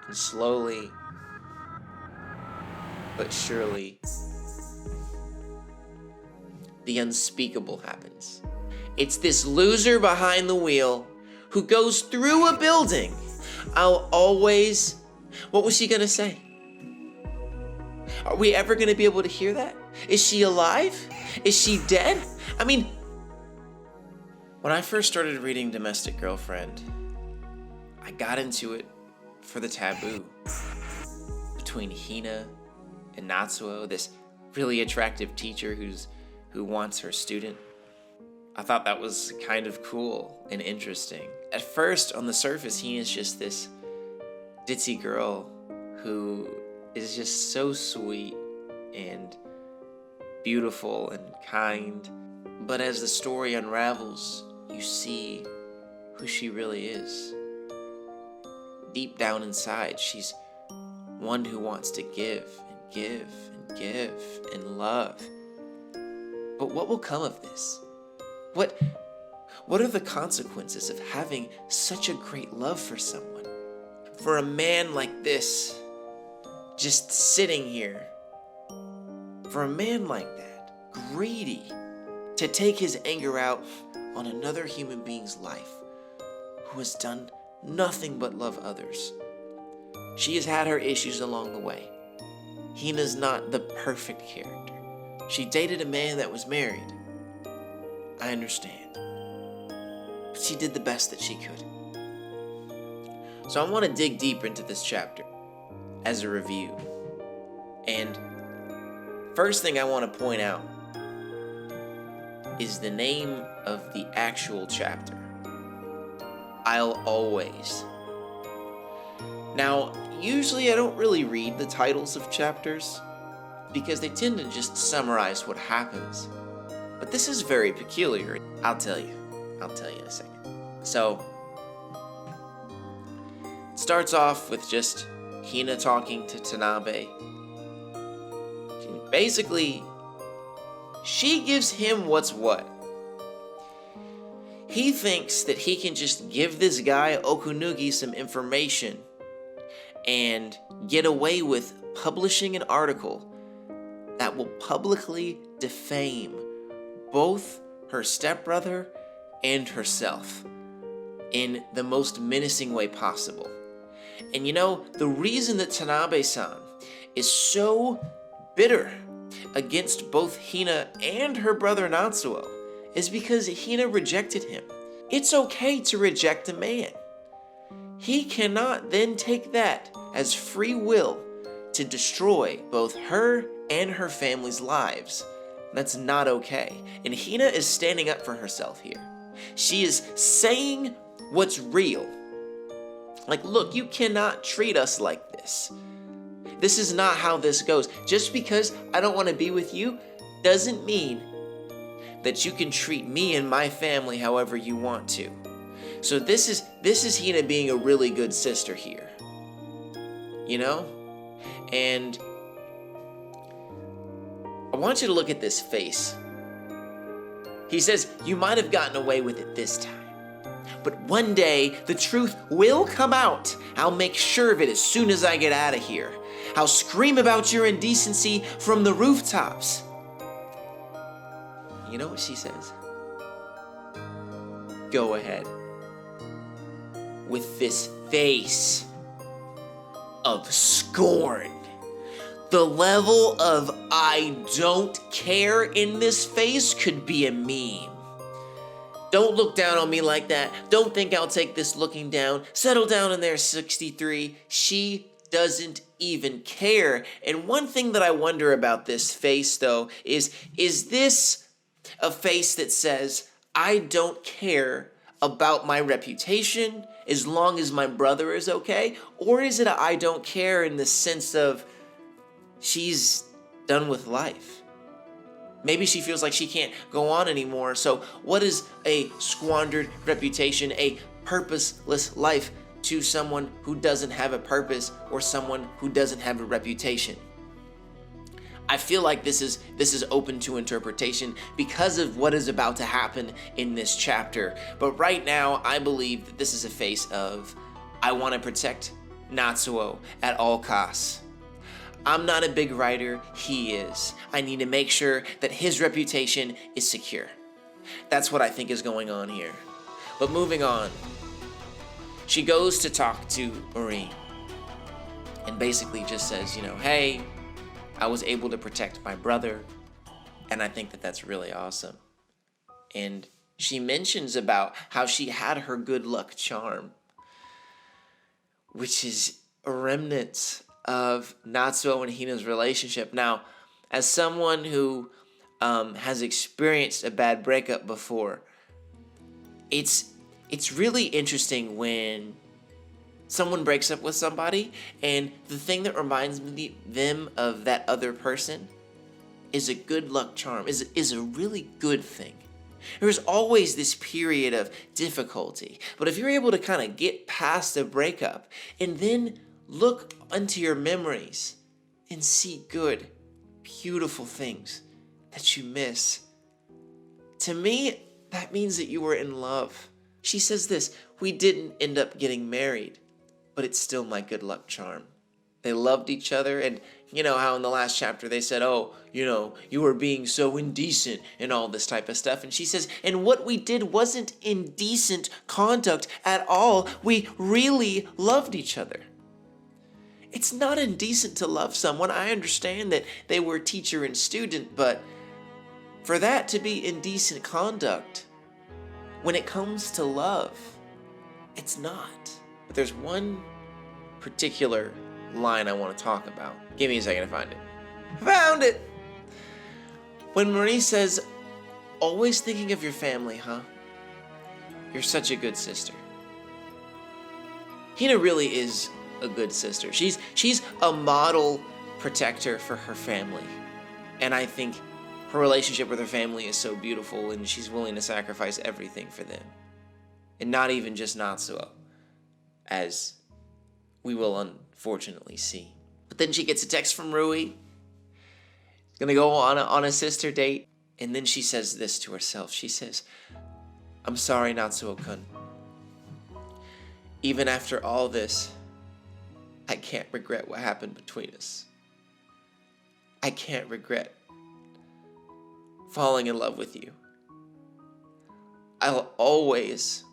And slowly but surely, the unspeakable happens. It's this loser behind the wheel who goes through a building. What was she gonna say? Are we ever gonna be able to hear that? Is she alive? Is she dead? I mean, when I first started reading Domestic Girlfriend, I got into it for the taboo between Hina and Natsuo, this really attractive teacher who wants her student. I thought that was kind of cool and interesting. At first, on the surface, Hina's just this ditzy girl who is just so sweet and beautiful and kind. But as the story unravels, you see who she really is. Deep down inside, she's one who wants to give and give and give and love. But what will come of this? What are the consequences of having such a great love for someone? For a man like this, just sitting here, for a man like that, greedy, to take his anger out on another human being's life who has done nothing but love others. She has had her issues along the way. Hina's not the perfect character. She dated a man that was married. I understand. But she did the best that she could. So I want to dig deeper into this chapter as a review. And first thing I want to point out is the name of the actual chapter. I'll Always. Now, usually I don't really read the titles of chapters because they tend to just summarize what happens. But this is very peculiar. I'll tell you in a second. So, it starts off with just Hina talking to Tanabe. Basically, she gives him what's what. He thinks that he can just give this guy Okunugi some information and get away with publishing an article that will publicly defame both her stepbrother and herself in the most menacing way possible. And you know, the reason that Tanabe-san is so bitter against both Hina and her brother Natsuo is because Hina rejected him. It's okay to reject a man. He cannot then take that as free will to destroy both her and her family's lives. That's not okay. And Hina is standing up for herself here. She is saying what's real. Like, look, you cannot treat us like this. This is not how this goes. Just because I don't want to be with you doesn't mean that you can treat me and my family however you want to. So this is Hina being a really good sister here. You know? And I want you to look at this face. He says, you might have gotten away with it this time. But one day, the truth will come out. I'll make sure of it as soon as I get out of here. I'll scream about your indecency from the rooftops. You know what she says? Go ahead. With this face of scorn. The level of I don't care in this face could be a meme. Don't look down on me like that. Don't think I'll take this looking down. Settle down in there, 63. She doesn't even care. And one thing that I wonder about this face, though, is this a face that says, I don't care about my reputation as long as my brother is okay? Or is it a I don't care in the sense of she's done with life? Maybe she feels like she can't go on anymore. So what is a squandered reputation, a purposeless life to someone who doesn't have a purpose or someone who doesn't have a reputation? I feel like this is open to interpretation because of what is about to happen in this chapter. But right now, I believe that this is a face of, I want to protect Natsuo at all costs. I'm not a big writer, he is. I need to make sure that his reputation is secure. That's what I think is going on here. But moving on, she goes to talk to Marie and basically just says, hey, I was able to protect my brother, and I think that that's really awesome. And she mentions about how she had her good luck charm, which is a remnant of Natsuo and Hina's relationship. Now, as someone who has experienced a bad breakup before, it's really interesting when someone breaks up with somebody and the thing that reminds them of that other person is a good luck charm, is a really good thing. There's always this period of difficulty, but if you're able to kind of get past a breakup and then look into your memories and see good, beautiful things that you miss, to me, that means that you were in love. She says this, we didn't end up getting married, but it's still my good luck charm. They loved each other, and you know how in the last chapter they said, oh, you were being so indecent and all this type of stuff. And she says, and what we did wasn't indecent conduct at all. We really loved each other. It's not indecent to love someone. I understand that they were teacher and student, but for that to be indecent conduct, when it comes to love, it's not. But there's one particular line I want to talk about. Give me a second to find it. Found it! When Marie says, always thinking of your family, huh? You're such a good sister. Hina really is a good sister. She's a model protector for her family. And I think her relationship with her family is so beautiful, and she's willing to sacrifice everything for them. And not even just Natsuo, as we will unfortunately see. But then she gets a text from Rui. Gonna go on a sister date. And then she says this to herself. She says, I'm sorry, Natsuo-kun. Even after all this, I can't regret what happened between us. I can't regret falling in love with you. I'll always...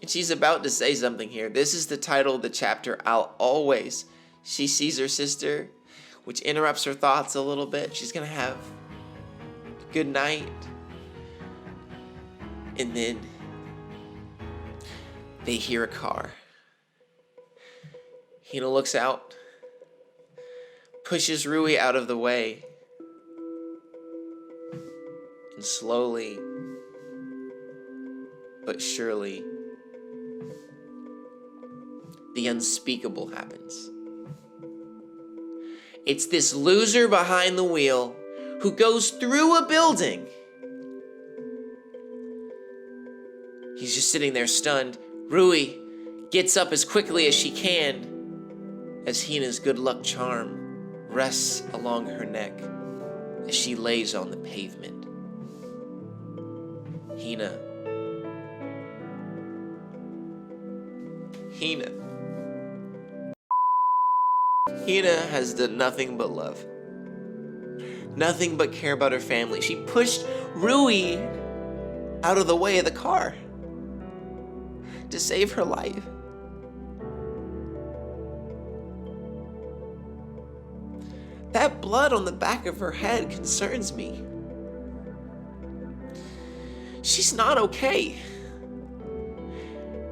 And she's about to say something here. This is the title of the chapter, I'll always. She sees her sister, which interrupts her thoughts a little bit. She's going to have a good night. And then they hear a car. Hina looks out, pushes Rui out of the way, and slowly but surely, the unspeakable happens. It's this loser behind the wheel who goes through a building. He's just sitting there stunned. Rui gets up as quickly as she can as Hina's good luck charm rests along her neck as she lays on the pavement. Hina. Hina has done nothing but love. Nothing but care about her family. She pushed Rui out of the way of the car to save her life. That blood on the back of her head concerns me. She's not okay.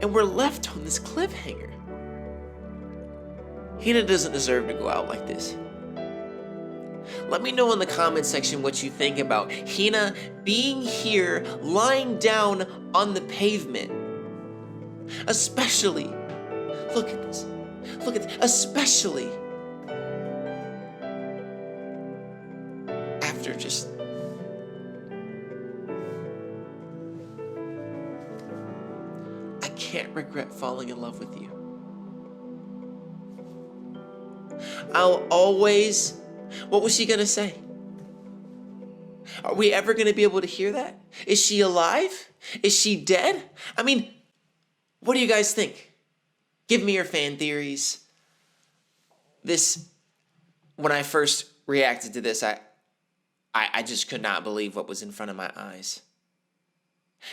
And we're left on this cliffhanger. Hina doesn't deserve to go out like this. Let me know in the comment section what you think about Hina being here, lying down on the pavement. Especially, look at this, especially after just I can't regret falling in love with you. I'll always... What was she gonna say? Are we ever gonna be able to hear that? Is she alive? Is she dead? I mean, what do you guys think? Give me your fan theories. When I first reacted to this, I just could not believe what was in front of my eyes.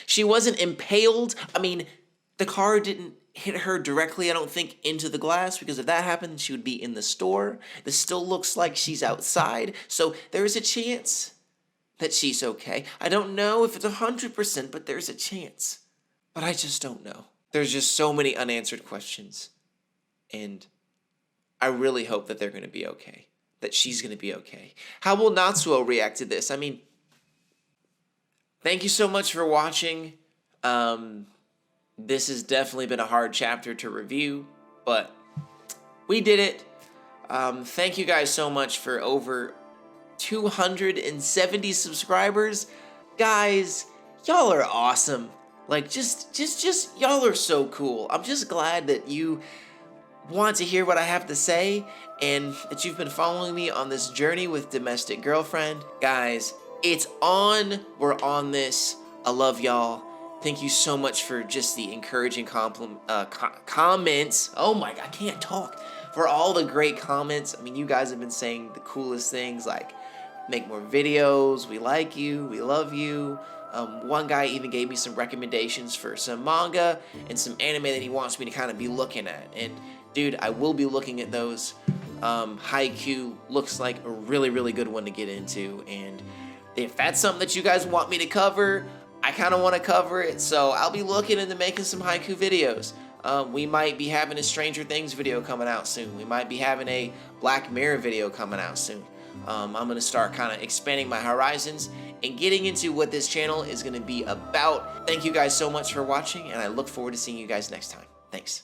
She wasn't impaled. I mean, the car didn't hit her directly, I don't think, into the glass, because if that happened, she would be in the store. This still looks like she's outside, so there's a chance that she's okay. I don't know if it's 100%, but there's a chance. But I just don't know. There's just so many unanswered questions, and I really hope that they're going to be okay, that she's going to be okay. How will Natsuo react to this? I mean, thank you so much for watching. This has definitely been a hard chapter to review, but we did it. Thank you guys so much for over 270 subscribers. Guys, y'all are awesome. Like, just y'all are so cool. I'm just glad that you want to hear what I have to say, and that you've been following me on this journey with Domestic Girlfriend. Guys, it's on. We're on this. I love y'all. Thank you so much for just the encouraging comments. Oh my God, I can't talk. For all the great comments. I mean, you guys have been saying the coolest things, like, make more videos, we like you, we love you. One guy even gave me some recommendations for some manga and some anime that he wants me to kind of be looking at. And dude, I will be looking at those. Haikyuu looks like a really, really good one to get into. And if that's something that you guys want me to cover, I kind of want to cover it. So I'll be looking into making some Haikyuu videos. We might be having a Stranger Things video coming out soon. We might be having a Black Mirror video coming out soon. I'm going to start kind of expanding my horizons and getting into what this channel is going to be about. Thank you guys so much for watching, and I look forward to seeing you guys next time. Thanks.